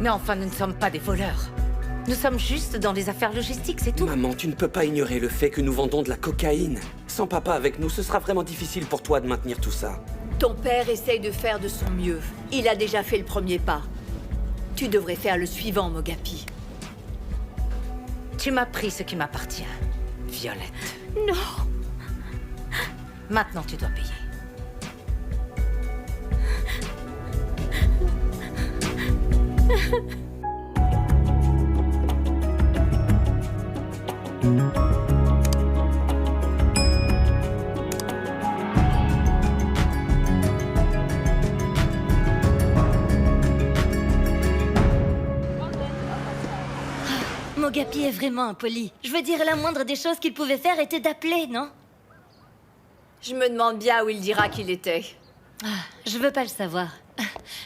Mais enfin, nous ne sommes pas des voleurs. Nous sommes juste dans les affaires logistiques, c'est tout. Maman, tu ne peux pas ignorer le fait que nous vendons de la cocaïne. Sans papa avec nous, ce sera vraiment difficile pour toi de maintenir tout ça. Ton père essaye de faire de son mieux. Il a déjà fait le premier pas. Tu devrais faire le suivant, Mogapi. Tu m'as pris ce qui m'appartient, Violette. Non! Maintenant, tu dois payer. Mogapi est vraiment impoli. Je veux dire, la moindre des choses qu'il pouvait faire était d'appeler, non? Je me demande bien où il dira qu'il était. Je veux pas le savoir.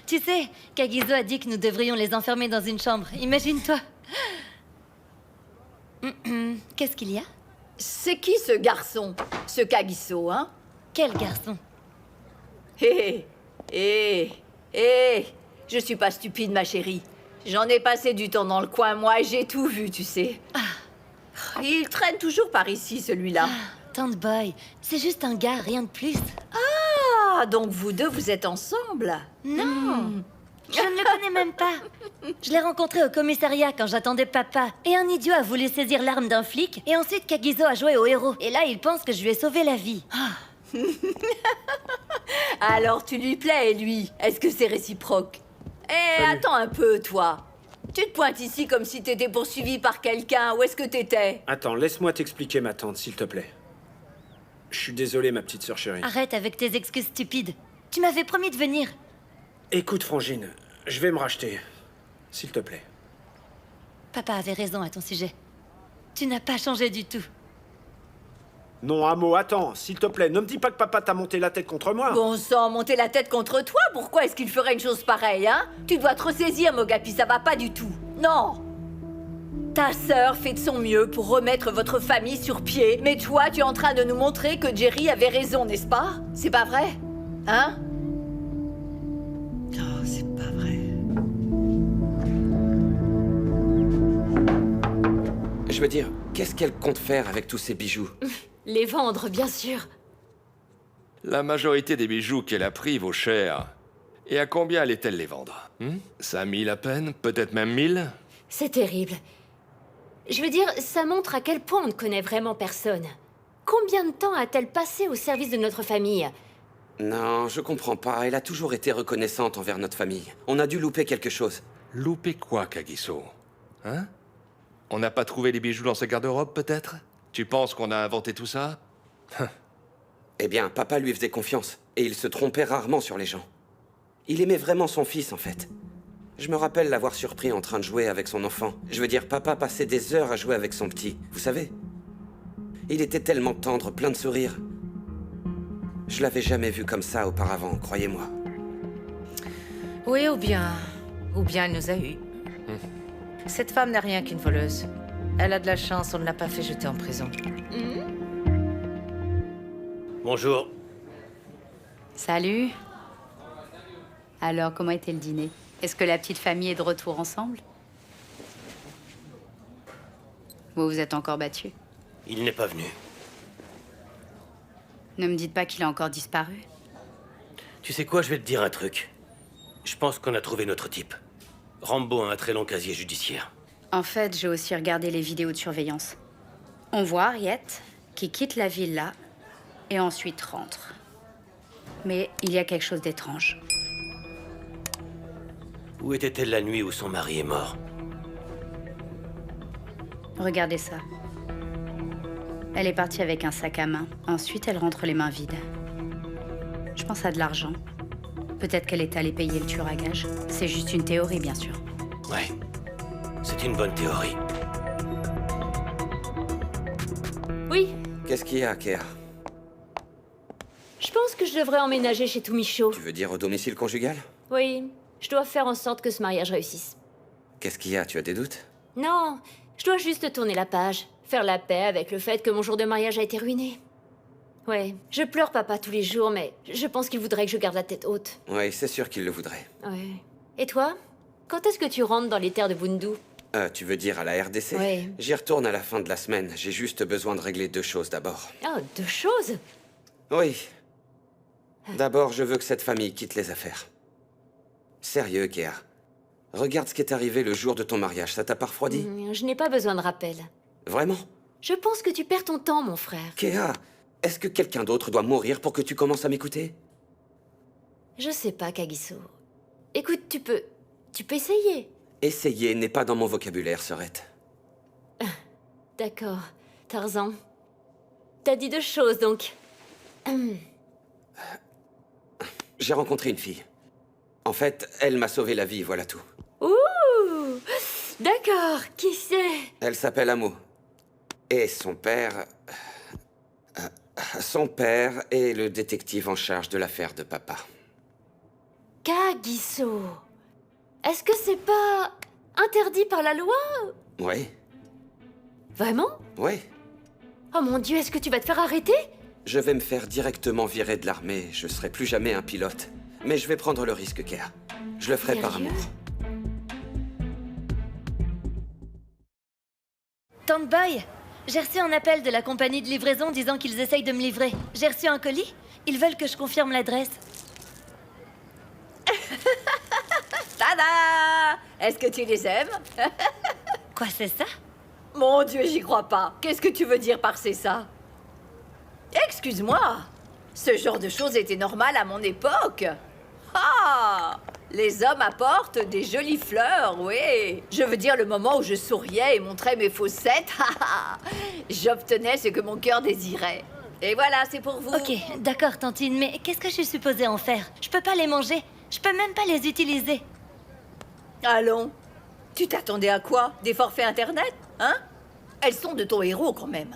Tu sais, Kagiso a dit que nous devrions les enfermer dans une chambre. Imagine-toi. Qu'est-ce qu'il y a? C'est qui ce garçon? Ce Kagiso, hein? Quel garçon? Hé, hé, hé! Je suis pas stupide, ma chérie. J'en ai passé du temps dans le coin, moi, et j'ai tout vu, tu sais. Il traîne toujours par ici, celui-là. Tante Boy, c'est juste un gars, rien de plus. Ah, donc vous deux, vous êtes ensemble? Non, je ne le connais même pas. Je l'ai rencontré au commissariat quand j'attendais papa. Et un idiot a voulu saisir l'arme d'un flic. Et ensuite, Kagiso a joué au héros. Et là, il pense que je lui ai sauvé la vie. Alors tu lui plais, lui. Est-ce que c'est réciproque? Eh, attends un peu, toi. Tu te pointes ici comme si t'étais poursuivi par quelqu'un. Où est-ce que t'étais? Attends, laisse-moi t'expliquer, ma tante, s'il te plaît. Je suis désolé, ma petite sœur chérie. Arrête avec tes excuses stupides. Tu m'avais promis de venir. Écoute, Frangine, je vais me racheter. S'il te plaît. Papa avait raison à ton sujet. Tu n'as pas changé du tout. Non, Amo, attends, s'il te plaît, ne me dis pas que papa t'a monté la tête contre moi. Bon sang, monter la tête contre toi? Pourquoi est-ce qu'il ferait une chose pareille, hein? Tu dois te ressaisir, Mogapi, ça va pas du tout. Non! Ta sœur fait de son mieux pour remettre votre famille sur pied. Mais toi, tu es en train de nous montrer que Jerry avait raison, n'est-ce pas? C'est pas vrai? Hein? Oh, c'est pas vrai. Je veux dire, qu'est-ce qu'elle compte faire avec tous ces bijoux? Les vendre, bien sûr. La majorité des bijoux qu'elle a pris vaut cher. Et à combien allait-elle les vendre 5 000 à peine? Peut-être même 1000? C'est terrible. Je veux dire, ça montre à quel point on ne connaît vraiment personne. Combien de temps a-t-elle passé au service de notre famille? Non, je comprends pas. Elle a toujours été reconnaissante envers notre famille. On a dû louper quelque chose. Louper quoi, Kagiso? Hein? On n'a pas trouvé les bijoux dans sa garde-robe, peut-être? Tu penses qu'on a inventé tout ça? Eh bien, papa lui faisait confiance. Et il se trompait rarement sur les gens. Il aimait vraiment son fils, en fait. Je me rappelle l'avoir surpris en train de jouer avec son enfant. Je veux dire, papa passait des heures à jouer avec son petit. Vous savez? Il était tellement tendre, plein de sourires. Je l'avais jamais vu comme ça auparavant, croyez-moi. Oui, ou bien elle nous a eus. Cette femme n'est rien qu'une voleuse. Elle a de la chance, on ne l'a pas fait jeter en prison. Bonjour. Salut. Alors, comment était le dîner? Est-ce que la petite famille est de retour ensemble? Vous vous êtes encore battus? Il n'est pas venu. Ne me dites pas qu'il a encore disparu. Tu sais quoi, je vais te dire un truc. Je pense qu'on a trouvé notre type. Rambo a un très long casier judiciaire. En fait, j'ai aussi regardé les vidéos de surveillance. On voit Harriet qui quitte la villa et ensuite rentre. Mais il y a quelque chose d'étrange. Où était-elle la nuit où son mari est mort? Regardez ça. Elle est partie avec un sac à main. Ensuite, elle rentre les mains vides. Je pense à de l'argent. Peut-être qu'elle est allée payer le tueur à gages. C'est juste une théorie, bien sûr. Ouais. C'est une bonne théorie. Oui, Qu'est-ce qu'il y a, Kéa? je pense que je devrais emménager chez Tomicho. Tu veux dire au domicile conjugal? Oui, je dois faire en sorte que ce mariage réussisse. Qu'est-ce qu'il y a? Tu as des doutes? Non, je dois juste tourner la page. Faire la paix avec le fait que mon jour de mariage a été ruiné. Ouais, je pleure papa tous les jours, mais je pense qu'il voudrait que je garde la tête haute. Oui, c'est sûr qu'il le voudrait. Ouais. Et toi? Quand est-ce que tu rentres dans les terres de Bundu? Tu veux dire à la RDC? Oui. J'y retourne à la fin de la semaine. J'ai juste besoin de régler 2 choses d'abord. Oh, 2 choses? Oui. D'abord, je veux que cette famille quitte les affaires. Sérieux, Kéa. Regarde ce qui est arrivé le jour de ton mariage. Ça t'a pas refroidi? Je n'ai pas besoin de rappel. Vraiment? Je pense que tu perds ton temps, mon frère. Kéa, est-ce que quelqu'un d'autre doit mourir pour que tu commences à m'écouter? Je sais pas, Kagiso. Écoute, tu peux essayer. Essayer n'est pas dans mon vocabulaire, Sorette. D'accord. Tarzan. T'as dit 2 choses, donc. J'ai rencontré une fille. En fait, elle m'a sauvé la vie, voilà tout. Ouh! D'accord, qui c'est? Elle s'appelle Amo. Et son père... son père est le détective en charge de l'affaire de papa. Kagiso. Est-ce que c'est pas interdit par la loi? Oui, Vraiment? oui. Oh mon Dieu, est-ce que tu vas te faire arrêter? Je vais me faire directement virer de l'armée. Je serai plus jamais un pilote. Mais je vais prendre le risque, Kéa. Je le ferai par Sérieux? amour. Tante Boy, j'ai reçu un appel de la compagnie de livraison disant qu'ils essayent de me livrer. J'ai reçu un colis. Ils veulent que je confirme l'adresse. Tada! Est-ce que tu les aimes? Quoi, c'est ça? Mon Dieu, j'y crois pas. Qu'est-ce que tu veux dire par c'est ça? Excuse-moi. Ce genre de choses était normal à mon époque. Ah! Les hommes apportent des jolies fleurs, oui. Je veux dire le moment où je souriais et montrais mes faussettes. J'obtenais ce que mon cœur désirait. Et voilà, c'est pour vous. Ok, d'accord, Tantine, mais qu'est-ce que je suis supposée en faire? Je peux pas les manger. Je peux même pas les utiliser. Allons. Tu t'attendais à quoi? Des forfaits Internet? Hein? Elles sont de ton héros, quand même.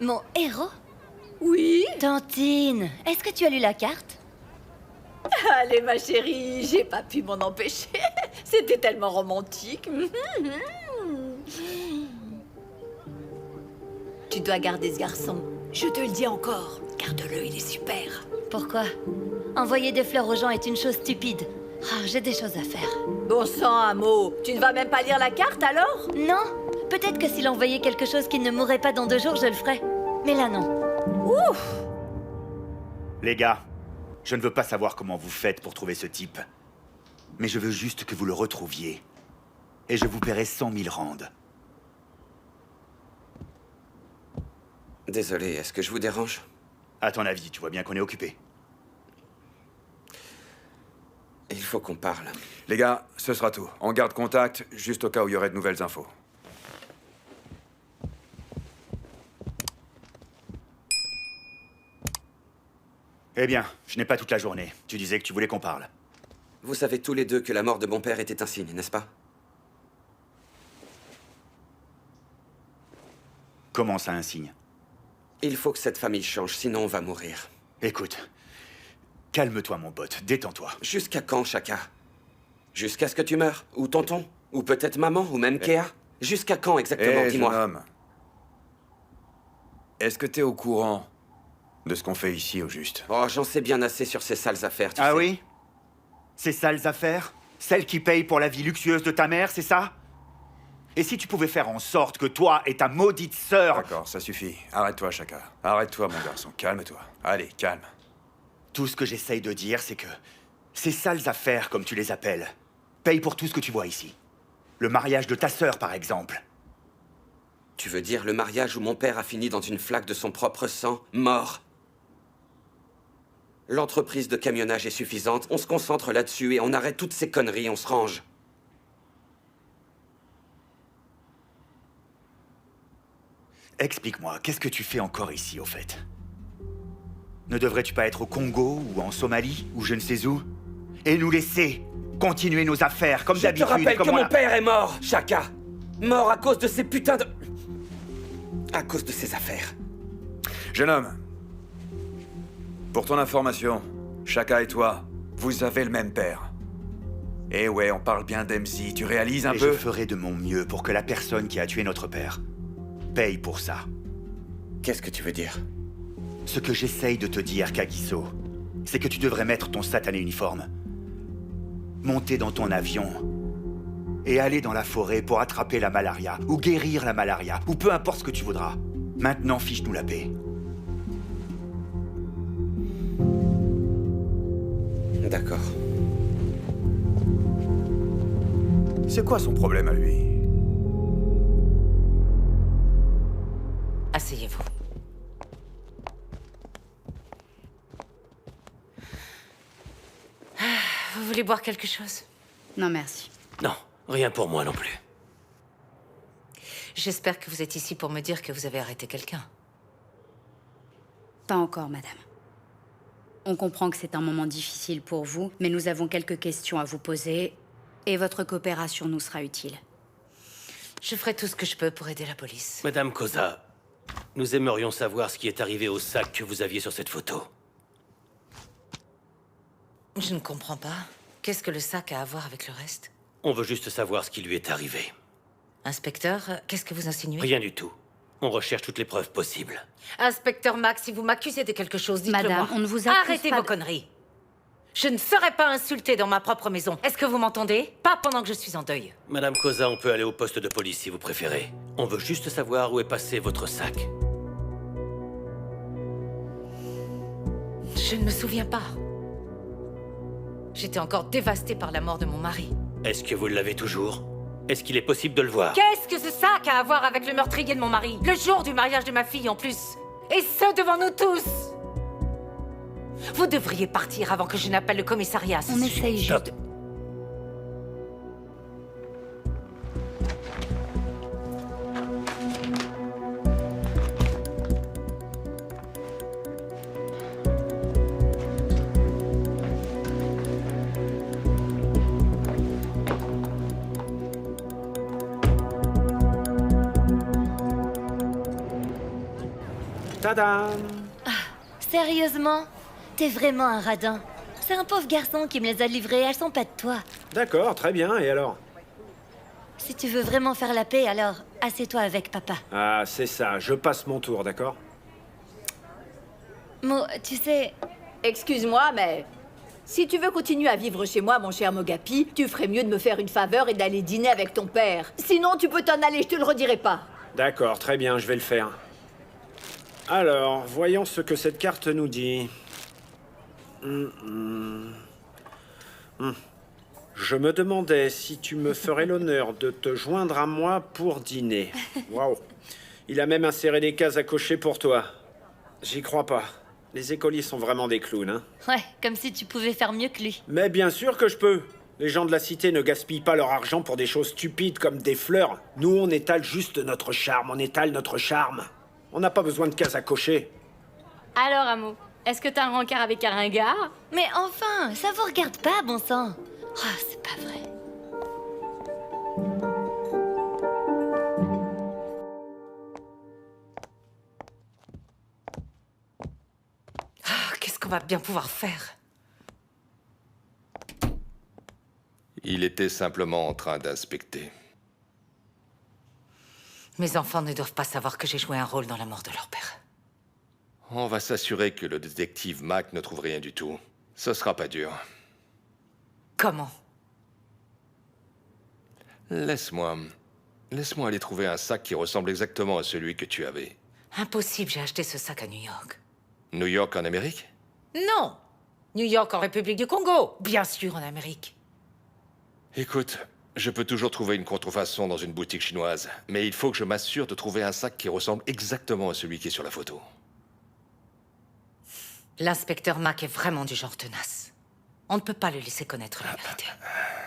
Mon héros? Oui? Tantine, est-ce que tu as lu la carte? Allez, ma chérie, j'ai pas pu m'en empêcher. C'était tellement romantique. Tu dois garder ce garçon. Je te le dis encore. Garde-le, il est super. Pourquoi? Envoyer des fleurs aux gens est une chose stupide. Ah, j'ai des choses à faire. Bon sang, Amo, tu ne vas même pas lire la carte alors? Non, peut-être que s'il envoyait quelque chose qui ne mourrait pas dans 2 jours, je le ferais. Mais là, non. Ouf! Les gars, je ne veux pas savoir comment vous faites pour trouver ce type. Mais je veux juste que vous le retrouviez. Et je vous paierai 100 000 rands. Désolé, est-ce que je vous dérange? À ton avis, tu vois bien qu'on est occupé. Il faut qu'on parle. Les gars, ce sera tout. On garde contact, juste au cas où il y aurait de nouvelles infos. Eh bien, je n'ai pas toute la journée. Tu disais que tu voulais qu'on parle. Vous savez tous les deux que la mort de mon père était un signe, n'est-ce pas? Comment ça, un signe? Il faut que cette famille change, sinon on va mourir. Écoute, calme-toi, mon pote. Détends-toi. Jusqu'à quand, Chaka? Jusqu'à ce que tu meurs? Ou tonton? Ou peut-être maman? Ou même Kéa? Jusqu'à quand exactement, Hé, dis-moi? jeune homme. Est-ce que t'es au courant de ce qu'on fait ici, au juste? Oh, j'en sais bien assez sur ces sales affaires, tu sais. Ah oui? Ces sales affaires? Celles qui payent pour la vie luxueuse de ta mère, c'est ça? Et si tu pouvais faire en sorte que toi et ta maudite sœur... D'accord, ça suffit. Arrête-toi, Chaka. Arrête-toi, mon garçon. Calme-toi. Allez, calme. Tout ce que j'essaye de dire, c'est que ces sales affaires, comme tu les appelles, payent pour tout ce que tu vois ici. Le mariage de ta sœur, par exemple. Tu veux dire le mariage où mon père a fini dans une flaque de son propre sang, mort? L'entreprise de camionnage est suffisante, on se concentre là-dessus et on arrête toutes ces conneries, on se range. Explique-moi, qu'est-ce que tu fais encore ici, au fait? Ne devrais-tu pas être au Congo, ou en Somalie, ou je ne sais où? Et nous laisser continuer nos affaires, comme d'habitude. Je te rappelle que mon père est mort, Chaka. Mort à cause de ces putains de... À cause de ces affaires. Jeune homme, pour ton information, Chaka et toi, vous avez le même père. Eh ouais, on parle bien d'Emzi, tu réalises un Et peu? je ferai de mon mieux pour que la personne qui a tué notre père paye pour ça. Qu'est-ce que tu veux dire? Ce que j'essaye de te dire, Kagiso, c'est que tu devrais mettre ton satané uniforme, monter dans ton avion et aller dans la forêt pour attraper la malaria, ou guérir la malaria, ou peu importe ce que tu voudras. Maintenant, fiche-nous la paix. D'accord. C'est quoi son problème à lui? Asseyez-vous. Vous voulez boire quelque chose? Non, merci. Non, rien pour moi non plus. J'espère que vous êtes ici pour me dire que vous avez arrêté quelqu'un. Pas encore, madame. On comprend que c'est un moment difficile pour vous, mais nous avons quelques questions à vous poser et votre coopération nous sera utile. Je ferai tout ce que je peux pour aider la police. Madame Koza, nous aimerions savoir ce qui est arrivé au sac que vous aviez sur cette photo. Je ne comprends pas. Qu'est-ce que le sac a à voir avec le reste? On veut juste savoir ce qui lui est arrivé. Inspecteur, qu'est-ce que vous insinuez? Rien du tout. On recherche toutes les preuves possibles. Inspecteur Max, si vous m'accusez de quelque chose, dites-le moi. Madame, on ne vous accuse Arrêtez pas vos de- conneries. Je ne serai pas insultée dans ma propre maison. Est-ce que vous m'entendez? Pas pendant que je suis en deuil. Madame Koza, on peut aller au poste de police si vous préférez. On veut juste savoir où est passé votre sac. Je ne me souviens pas. J'étais encore dévastée par la mort de mon mari. Est-ce que vous l'avez toujours? Est-ce qu'il est possible de le voir? Qu'est-ce que ce sac a à voir avec le meurtrier de mon mari? Le jour du mariage de ma fille, en plus. Et ce, devant nous tous. Vous devriez partir avant que je n'appelle le commissariat. à ce On sujet. essaye juste... de- Tadam! Sérieusement? T'es vraiment un radin. C'est un pauvre garçon qui me les a livrées, elles sont pas de toi. D'accord, très bien, et alors? Si tu veux vraiment faire la paix, alors assieds-toi avec papa. Ah, c'est ça, je passe mon tour, d'accord? Mo, tu sais... Excuse-moi, mais si tu veux continuer à vivre chez moi, mon cher Mogapi, tu ferais mieux de me faire une faveur et d'aller dîner avec ton père. Sinon, tu peux t'en aller, je te le redirai pas. D'accord, très bien, je vais le faire. Alors, voyons ce que cette carte nous dit. Je me demandais si tu me ferais l'honneur de te joindre à moi pour dîner. Waouh. Il a même inséré des cases à cocher pour toi. J'y crois pas. Les écoliers sont vraiment des clowns, hein. Ouais, comme si tu pouvais faire mieux que lui. Mais bien sûr que je peux. Les gens de la cité ne gaspillent pas leur argent pour des choses stupides comme des fleurs. Nous, on étale juste notre charme, on étale notre charme. On n'a pas besoin de cases à cocher. Alors, Amo, est-ce que t'as un rencard avec un ringard? Mais enfin, ça vous regarde pas, bon sang. Oh, c'est pas vrai. Ah, qu'est-ce qu'on va bien pouvoir faire? Il était simplement en train d'inspecter. Mes enfants ne doivent pas savoir que j'ai joué un rôle dans la mort de leur père. On va s'assurer que le détective Mac ne trouve rien du tout. Ce sera pas dur. Comment? Laisse-moi aller trouver un sac qui ressemble exactement à celui que tu avais. Impossible, j'ai acheté ce sac à New York. New York en Amérique? Non! New York en République du Congo. Bien sûr, en Amérique. Écoute, je peux toujours trouver une contrefaçon dans une boutique chinoise, mais il faut que je m'assure de trouver un sac qui ressemble exactement à celui qui est sur la photo. L'inspecteur Mac est vraiment du genre tenace. On ne peut pas le laisser connaître la vérité.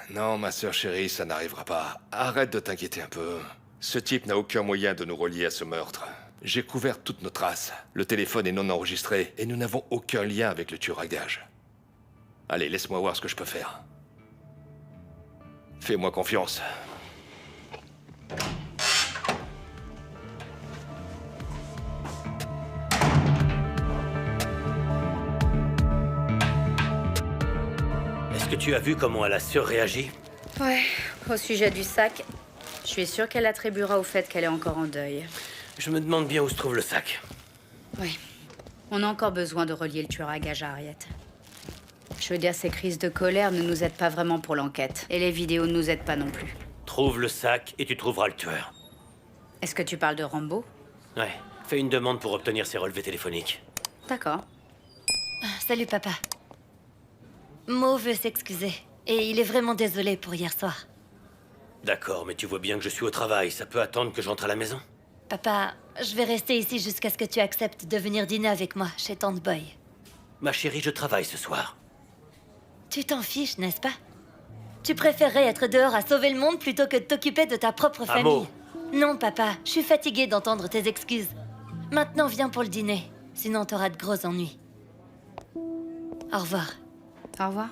Non, ma sœur chérie, ça n'arrivera pas. Arrête de t'inquiéter un peu. Ce type n'a aucun moyen de nous relier à ce meurtre. J'ai couvert toutes nos traces. Le téléphone est non enregistré et nous n'avons aucun lien avec le tueur à gages. Allez, laisse-moi voir ce que je peux faire. Fais-moi confiance. Est-ce que tu as vu comment elle a surréagi? Ouais, au sujet du sac, je suis sûre qu'elle attribuera au fait qu'elle est encore en deuil. Je me demande bien où se trouve le sac. Oui. On a encore besoin de relier le tueur à gages à Harriet. Je veux dire, ces crises de colère ne nous aident pas vraiment pour l'enquête. Et les vidéos ne nous aident pas non plus. Trouve le sac et tu trouveras le tueur. Est-ce que tu parles de Rambo? Ouais, fais une demande pour obtenir ses relevés téléphoniques. D'accord. Salut, papa. Mo veut s'excuser. Et il est vraiment désolé pour hier soir. D'accord, mais tu vois bien que je suis au travail. Ça peut attendre que j'entre à la maison? Papa, je vais rester ici jusqu'à ce que tu acceptes de venir dîner avec moi chez Tante Boy. Ma chérie, je travaille ce soir. Tu t'en fiches, n'est-ce pas? Tu préférerais être dehors à sauver le monde plutôt que de t'occuper de ta propre famille. Amo. Non, papa, je suis fatiguée d'entendre tes excuses. Maintenant, viens pour le dîner. Sinon, t'auras de gros ennuis. Au revoir. Au revoir.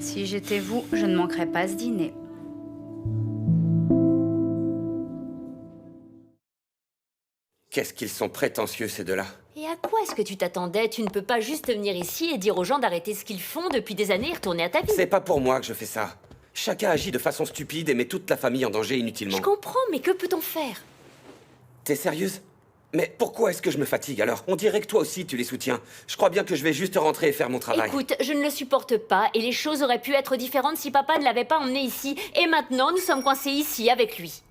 Si j'étais vous, je ne manquerais pas ce dîner. Qu'est-ce qu'ils sont prétentieux, ces deux-là. Et à quoi est-ce que tu t'attendais? Tu ne peux pas juste venir ici et dire aux gens d'arrêter ce qu'ils font depuis des années et retourner à ta vie. C'est pas pour moi que je fais ça. Chacun agit de façon stupide et met toute la famille en danger inutilement. Je comprends, mais que peut-on faire? T'es sérieuse? Mais pourquoi est-ce que je me fatigue alors? On dirait que toi aussi tu les soutiens. Je crois bien que je vais juste rentrer et faire mon travail. Écoute, je ne le supporte pas et les choses auraient pu être différentes si papa ne l'avait pas emmené ici. Et maintenant, nous sommes coincés ici avec lui.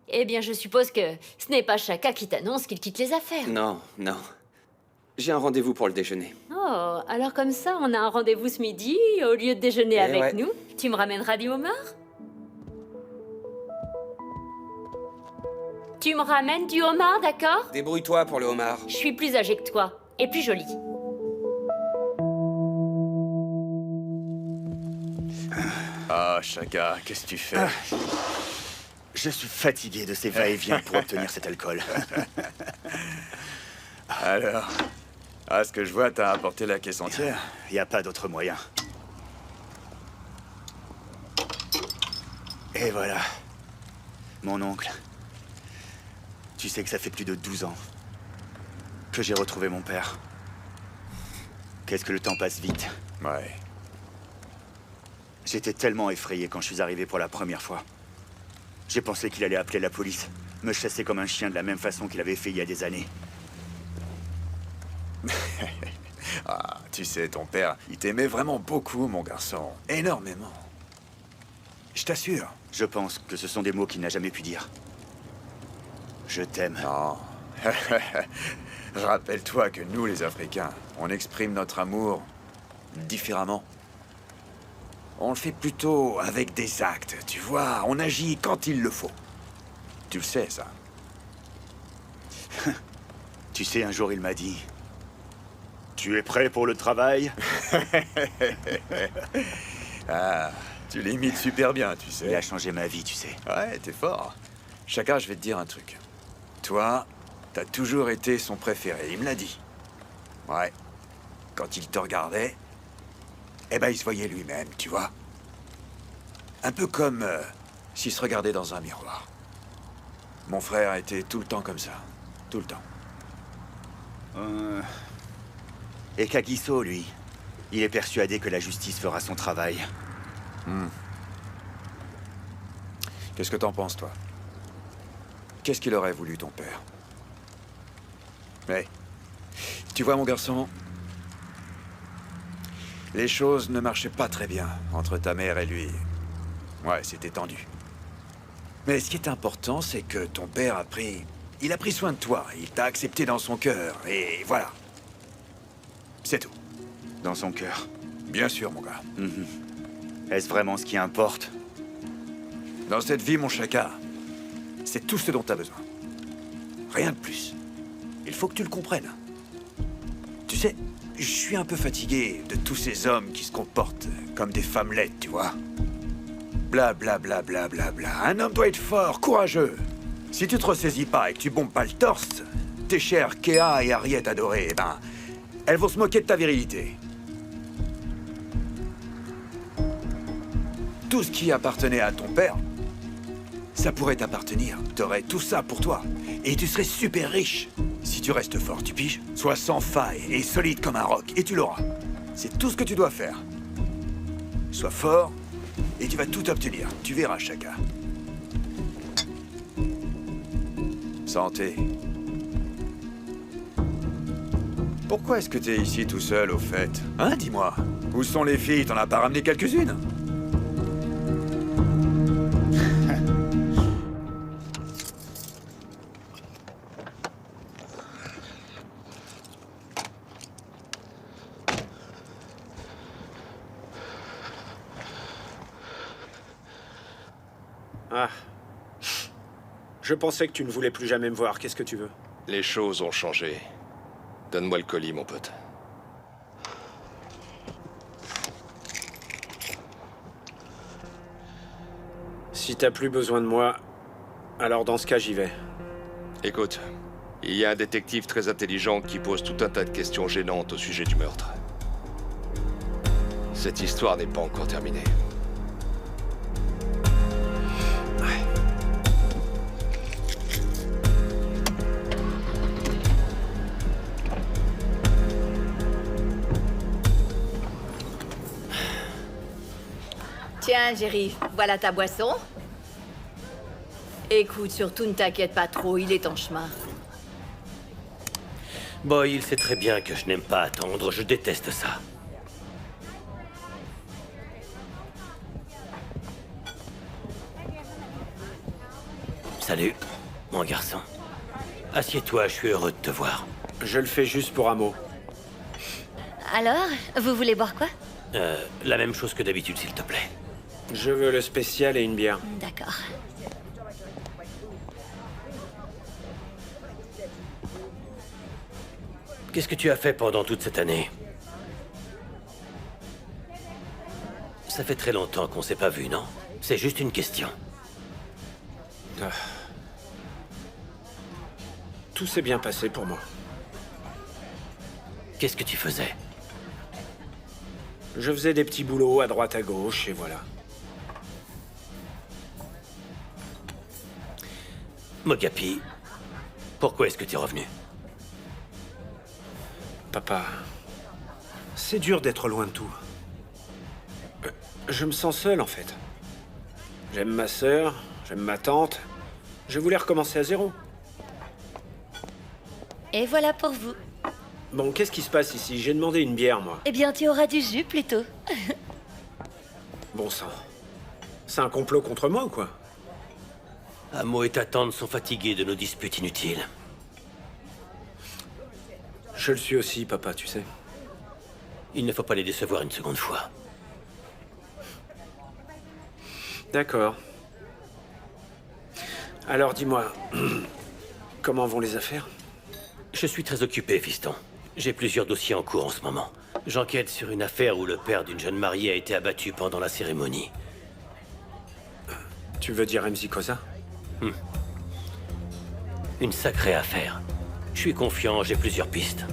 Eh bien, je suppose que ce n'est pas Chaka qui t'annonce qu'il quitte les affaires. Non, non. J'ai un rendez-vous pour le déjeuner. Oh, alors comme ça, on a un rendez-vous ce midi, au lieu de déjeuner avec ouais. nous. Tu me ramèneras du homard? Tu me ramènes du homard, d'accord? Débrouille-toi pour le homard. Je suis plus âgée que toi, et plus jolie. Ah, Chaka, qu'est-ce que tu fais? Je suis fatigué de ces va-et-vient pour obtenir cet alcool. Alors, à ce que je vois, t'as apporté la caisse entière. Il n'y a pas d'autre moyen. Et voilà. Mon oncle. Tu sais que ça fait plus de 12 ans que j'ai retrouvé mon père. Qu'est-ce que le temps passe vite. Ouais. J'étais tellement effrayé quand je suis arrivé pour la première fois. J'ai pensé qu'il allait appeler la police, me chasser comme un chien de la même façon qu'il avait fait il y a des années. Ah, tu sais, ton père, il t'aimait vraiment beaucoup, mon garçon. Énormément. Je t'assure. Je pense que ce sont des mots qu'il n'a jamais pu dire. Je t'aime. Non. Rappelle-toi que nous, les Africains, on exprime notre amour différemment. On le fait plutôt avec des actes, tu vois. On agit quand il le faut. Tu le sais, ça. Tu sais, un jour, il m'a dit... Tu es prêt pour le travail? Ah, tu l'imites super bien, tu sais. Il a changé ma vie, tu sais. Ouais, t'es fort. Chaka, je vais te dire un truc. Toi, t'as toujours été son préféré, il me l'a dit. Ouais. Quand il te regardait, eh ben, il se voyait lui-même, tu vois. Un peu comme s'il se regardait dans un miroir. Mon frère était tout le temps comme ça. Tout le temps. Et Kagiso, lui, il est persuadé que la justice fera son travail. Qu'est-ce que t'en penses, toi? Qu'est-ce qu'il aurait voulu, ton père? Mais, tu vois, mon garçon, les choses ne marchaient pas très bien entre ta mère et lui. Ouais, c'était tendu. Mais ce qui est important, c'est que ton père a pris... Il a pris soin de toi, il t'a accepté dans son cœur, et voilà. C'est tout. Dans son cœur. Bien sûr, mon gars. Est-ce vraiment ce qui importe? Dans cette vie, mon Chaka, c'est tout ce dont t'as besoin. Rien de plus. Il faut que tu le comprennes. Tu sais, je suis un peu fatigué de tous ces hommes qui se comportent comme des femmelettes, tu vois. Bla bla bla bla bla bla. Un homme doit être fort, courageux. Si tu te ressaisis pas et que tu bombes pas le torse, tes chères Kéa et Harriet adorées, eh ben, elles vont se moquer de ta virilité. Tout ce qui appartenait à ton père, ça pourrait t'appartenir. T'aurais tout ça pour toi. Et tu serais super riche. Si tu restes fort, tu piges? Sois sans faille et solide comme un roc, et tu l'auras. C'est tout ce que tu dois faire. Sois fort, et tu vas tout obtenir. Tu verras, Chaka. Santé. Pourquoi est-ce que t'es ici tout seul, au fait? Hein, dis-moi. Où sont les filles? T'en as pas ramené quelques-unes? Ah. Je pensais que tu ne voulais plus jamais me voir. Qu'est-ce que tu veux? Les choses ont changé. Donne-moi le colis, mon pote. Si t'as plus besoin de moi, alors dans ce cas, j'y vais. Écoute, il y a un détective très intelligent qui pose tout un tas de questions gênantes au sujet du meurtre. Cette histoire n'est pas encore terminée. Tiens, Jerry, voilà ta boisson. Écoute, surtout ne t'inquiète pas trop, il est en chemin. Boy, il sait très bien que je n'aime pas attendre, je déteste ça. Salut, mon garçon. Assieds-toi, je suis heureux de te voir. Je le fais juste pour un mot. Alors, vous voulez boire quoi? La même chose que d'habitude, s'il te plaît. Je veux le spécial et une bière. D'accord. Qu'est-ce que tu as fait pendant toute cette année? Ça fait très longtemps qu'on s'est pas vu, non? C'est juste une question. Tout s'est bien passé pour moi. Qu'est-ce que tu faisais? Je faisais des petits boulots à droite à gauche et voilà. Mogapi, pourquoi est-ce que tu es revenu? Papa, c'est dur d'être loin de tout. Je me sens seul, en fait. J'aime ma sœur, j'aime ma tante. Je voulais recommencer à zéro. Et voilà pour vous. Bon, qu'est-ce qui se passe ici? J'ai demandé une bière, moi. Eh bien, tu auras du jus plutôt. Bon sang. C'est un complot contre moi ou quoi? Amo et ta tante sont fatigués de nos disputes inutiles. Je le suis aussi, papa, tu sais. Il ne faut pas les décevoir une seconde fois. D'accord. Alors, dis-moi, comment vont les affaires? Je suis très occupé, fiston. J'ai plusieurs dossiers en cours en ce moment. J'enquête sur une affaire où le père d'une jeune mariée a été abattu pendant la cérémonie. Tu veux dire Remzi Koza? Une sacrée affaire. Je suis confiant, j'ai plusieurs pistes.